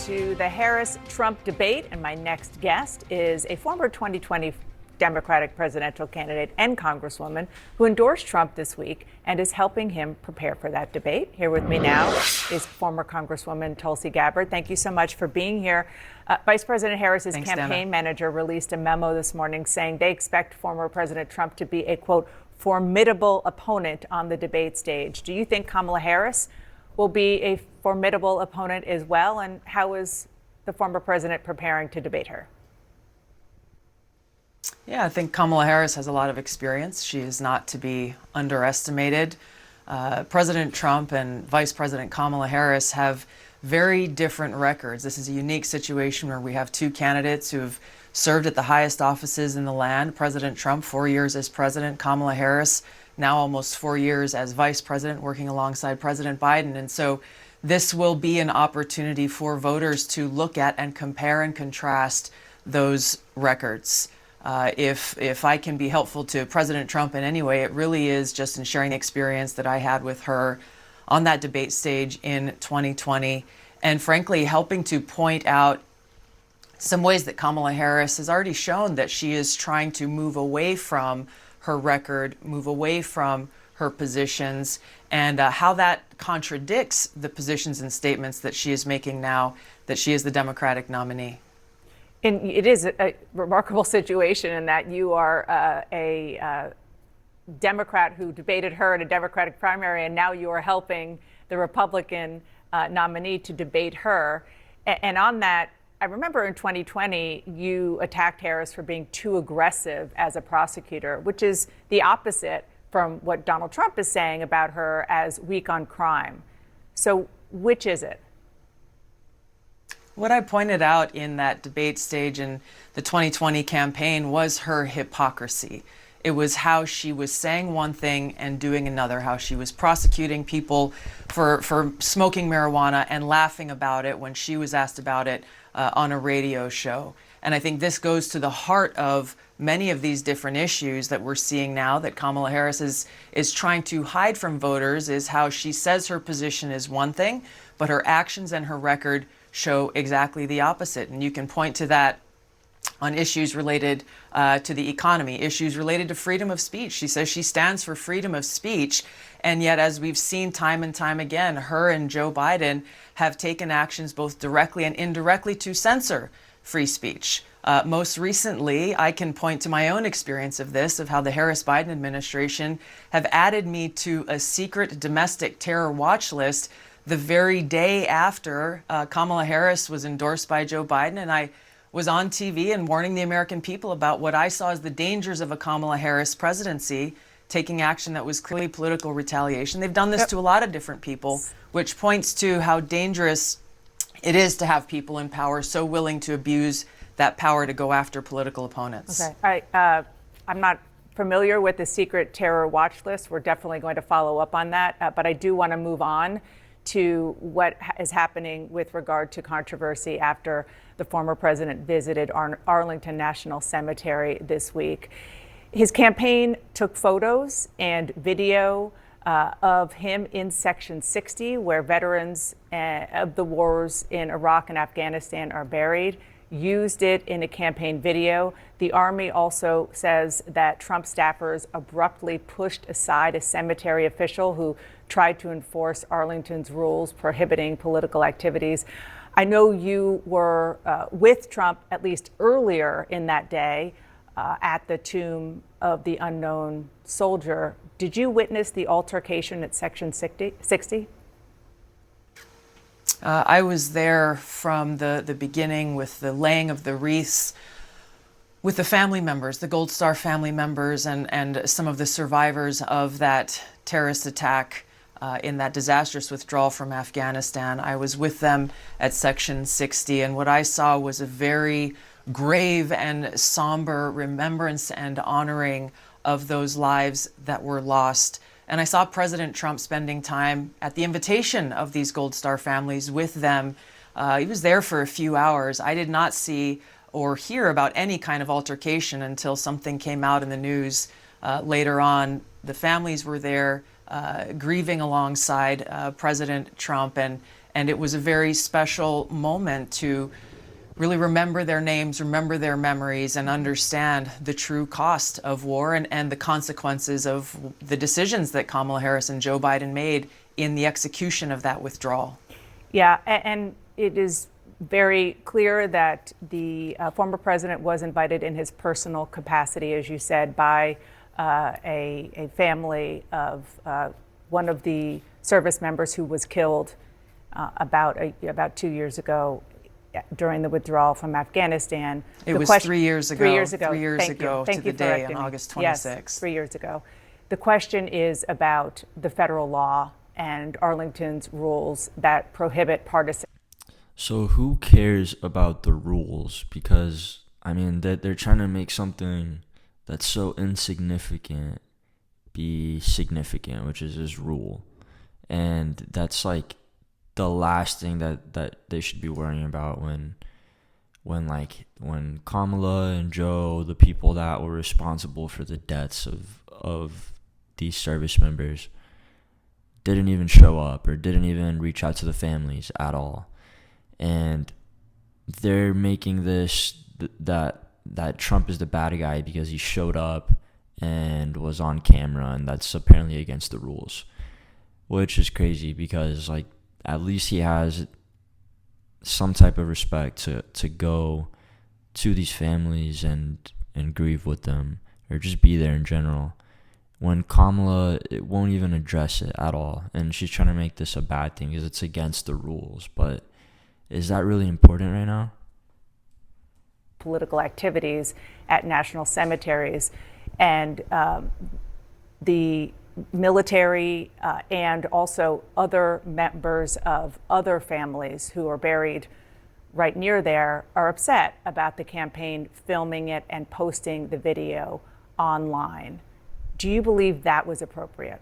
to the Harris-Trump debate, and my next guest is a former 2020 Democratic presidential candidate and congresswoman who endorsed Trump this week and is helping him prepare for that debate. Here with me now is former Congresswoman Tulsi Gabbard. Thank you so much for being here. Vice President Harris's campaign manager released a memo this morning saying they expect former President Trump to be a, quote, formidable opponent on the debate stage. Do you think Kamala Harris will be a formidable opponent as well? And how is the former president preparing to debate her? Yeah, I think Kamala Harris has a lot of experience. She is not to be underestimated. President Trump and Vice President Kamala Harris have very different records. This is a unique situation where we have two candidates who have served at the highest offices in the land. President Trump, 4 years as president. Kamala Harris, now almost 4 years as vice president, working alongside President Biden. And so this will be an opportunity for voters to look at and compare and contrast those records. If I can be helpful to President Trump in any way, it really is just in sharing the experience that I had with her on that debate stage in 2020, and frankly, helping to point out some ways that Kamala Harris has already shown that she is trying to move away from her record, move away from her positions, and how that contradicts the positions and statements that she is making now that she is the Democratic nominee. And it is a remarkable situation in that you are a Democrat who debated her in a Democratic primary, and now you are helping the Republican nominee to debate her. And on that, I remember in 2020, you attacked Harris for being too aggressive as a prosecutor, which is the opposite from what Donald Trump is saying about her as weak on crime. So which is it? What I pointed out in that debate stage in the 2020 campaign was her hypocrisy. It was how she was saying one thing and doing another, how she was prosecuting people for smoking marijuana and laughing about it when she was asked about it on a radio show. And I think this goes to the heart of many of these different issues that we're seeing now that Kamala Harris is trying to hide from voters, is how she says her position is one thing, but her actions and her record show exactly the opposite. And you can point to that on issues related to the economy, issues related to freedom of speech. She says she stands for freedom of speech. And yet, as we've seen time and time again, her and Joe Biden have taken actions both directly and indirectly to censor free speech. Most recently, I can point to my own experience of this, of how the Harris-Biden administration have added me to a secret domestic terror watch list the very day after Kamala Harris was endorsed by Joe Biden. And I was on TV and warning the American people about what I saw as the dangers of a Kamala Harris presidency, taking action that was clearly political retaliation. They've done this to a lot of different people, which points to how dangerous it is to have people in power so willing to abuse that power to go after political opponents. Okay. I'm not familiar with the secret terror watch list. We're definitely going to follow up on that. But I do want to move on to what is happening with regard to controversy after the former president visited Arlington National Cemetery this week. His campaign took photos and video of him in Section 60, where veterans of the wars in Iraq and Afghanistan are buried, used it in a campaign video. The Army also says that Trump staffers abruptly pushed aside a cemetery official who tried to enforce Arlington's rules prohibiting political activities. I know you were with Trump at least earlier in that day at the tomb of the unknown soldier. Did you witness the altercation at Section 60? I was there from the beginning with the laying of the wreaths with the family members, the Gold Star family members, and some of the survivors of that terrorist attack in that disastrous withdrawal from Afghanistan. I was with them at Section 60, and what I saw was a very grave and somber remembrance and honoring of those lives that were lost. And I saw President Trump spending time at the invitation of these Gold Star families with them. He was there for a few hours. I did not see or hear about any kind of altercation until something came out in the news later on. The families were there grieving alongside President Trump, and And it was a very special moment to really remember their names, remember their memories, and understand the true cost of war and the consequences of the decisions that Kamala Harris and Joe Biden made in the execution of that withdrawal. Yeah, and it is very clear that the former president was invited in his personal capacity, as you said, by a family of one of the service members who was killed about 2 years ago during the withdrawal from Afghanistan. It was 3 years ago. 3 years ago. 3 years Thank ago you. Thank to you the for day correcting on me. August 26th. Yes, 3 years ago. The question is about the federal law and Arlington's rules that prohibit partisan. So who cares about the rules? Because, I mean, they're trying to make something that's so insignificant be significant, which is this rule. And that's like the last thing that they should be worrying about when Kamala and Joe, the people that were responsible for the deaths of these service members, didn't even show up or didn't even reach out to the families at all. And they're making this that Trump is the bad guy because he showed up and was on camera, and that's apparently against the rules, which is crazy because, like, at least he has some type of respect to go to these families and grieve with them or just be there in general. When Kamala, it won't even address it at all, and she's trying to make this a bad thing because it's against the rules. But is that really important right now? Political activities at national cemeteries, and the military and also other members of other families who are buried right near there are upset about the campaign filming it and posting the video online. Do you believe that was appropriate?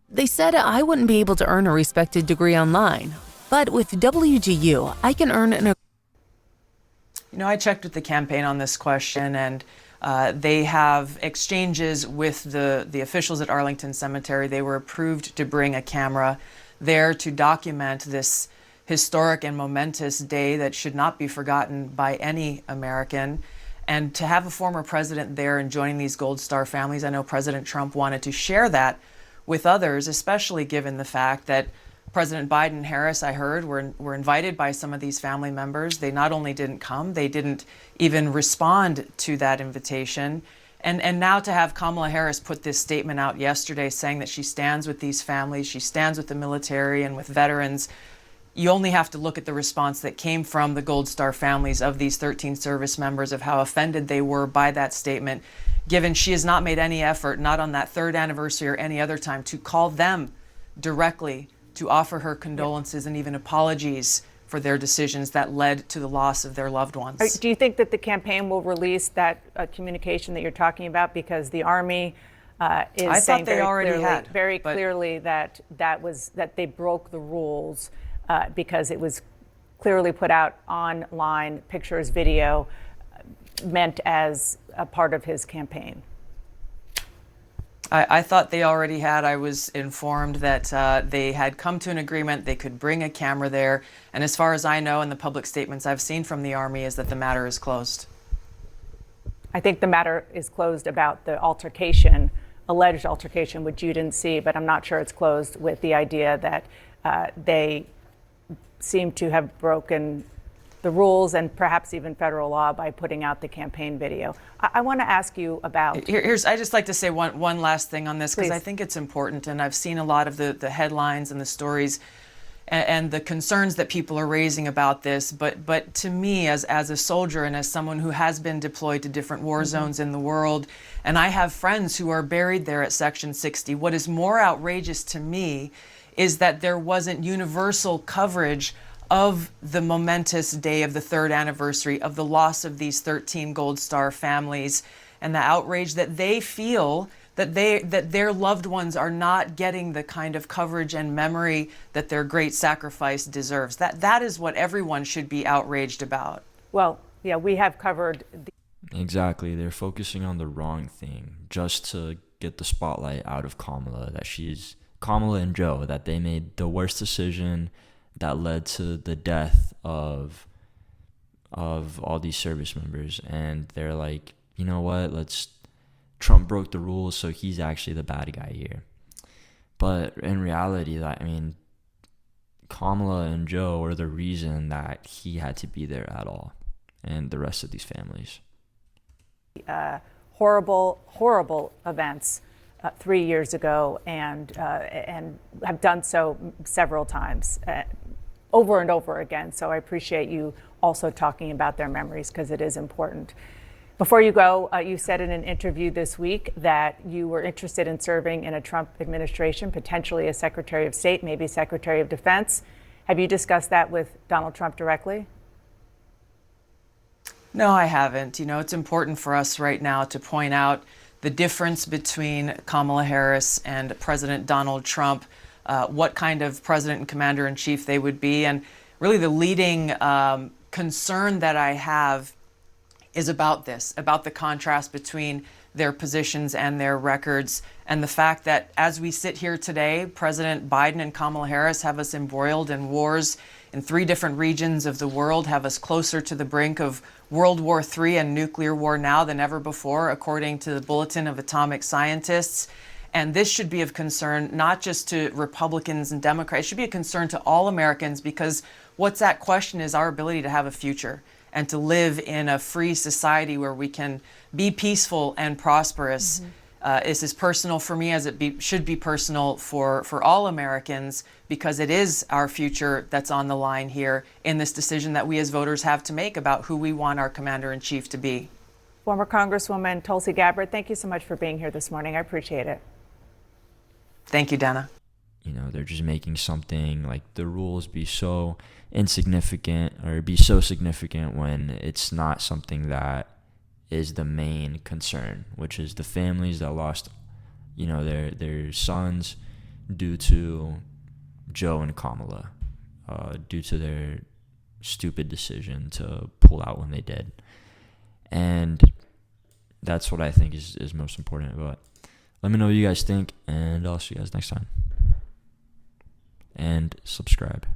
They said I wouldn't be able to earn a respected degree online, but with WGU, I can earn an. You know, I checked with the campaign on this question, and they have exchanges with the officials at Arlington Cemetery. They were approved to bring a camera there to document this historic and momentous day that should not be forgotten by any American. And to have a former president there and joining these Gold Star families, I know President Trump wanted to share that with others, especially given the fact that President Biden and Harris, I heard, were invited by some of these family members. They not only didn't come, they didn't even respond to that invitation. And now to have Kamala Harris put this statement out yesterday saying that she stands with these families, she stands with the military and with veterans, you only have to look at the response that came from the Gold Star families of these 13 service members of how offended they were by that statement, given she has not made any effort, not on that third anniversary or any other time, to call them directly to offer her condolences and even apologies for their decisions that led to the loss of their loved ones. Do you think that the campaign will release that communication that you're talking about? Because the Army is saying very clearly that they broke the rules because it was clearly put out online, pictures, video, meant as a part of his campaign. I thought they already had. I was informed that they had come to an agreement. They could bring a camera there. And as far as I know, and the public statements I've seen from the Army, is that the matter is closed. I think the matter is closed about the altercation, alleged altercation, which you didn't see, but I'm not sure it's closed with the idea that they seem to have broken the rules and perhaps even federal law by putting out the campaign video. I want to ask you about. I just like to say one last thing on this, because I Please. think it's important, and I've seen a lot of the headlines and the stories and the concerns that people are raising about this. But to me, as a soldier and as someone who has been deployed to different war zones in the world, and I have friends who are buried there at Section 60, what is more outrageous to me is that there wasn't universal coverage of the momentous day of the third anniversary of the loss of these 13 Gold Star families, and the outrage that they feel that their loved ones are not getting the kind of coverage and memory that their great sacrifice deserves. That is what everyone should be outraged about. Well, yeah, we have covered. Exactly. They're focusing on the wrong thing just to get the spotlight out of Kamala, that she's Kamala and Joe, that they made the worst decision that led to the death of all these service members. And they're like, you know what, Trump broke the rules, so he's actually the bad guy here. But in reality, Kamala and Joe are the reason that he had to be there at all, and the rest of these families. Horrible events 3 years ago, and have done so several times, over and over again. So I appreciate you also talking about their memories, because it is important. Before you go, you said in an interview this week that you were interested in serving in a Trump administration, potentially as Secretary of State, maybe Secretary of Defense. Have you discussed that with Donald Trump directly? No, I haven't. It's important for us right now to point out the difference between Kamala Harris and President Donald Trump, what kind of president and commander-in-chief they would be. And really the leading concern that I have is about the contrast between their positions and their records, and the fact that as we sit here today, President Biden and Kamala Harris have us embroiled in wars in 3 different regions of the world, have us closer to the brink of World War III and nuclear war now than ever before, according to the Bulletin of Atomic Scientists. And this should be of concern not just to Republicans and Democrats, it should be a concern to all Americans, because what's at question is our ability to have a future and to live in a free society where we can be peaceful and prosperous. This is personal for me, as it should be personal for all Americans, because it is our future that's on the line here in this decision that we as voters have to make about who we want our commander-in-chief to be. Former Congresswoman Tulsi Gabbard, thank you so much for being here this morning. I appreciate it. Thank you, Dana. They're just making something like the rules be so insignificant, or be so significant, when it's not something that is the main concern, which is the families that lost, their sons due to Joe and Kamala, due to their stupid decision to pull out when they did. And that's what I think is most important. But let me know what you guys think, and I'll see you guys next time. And subscribe.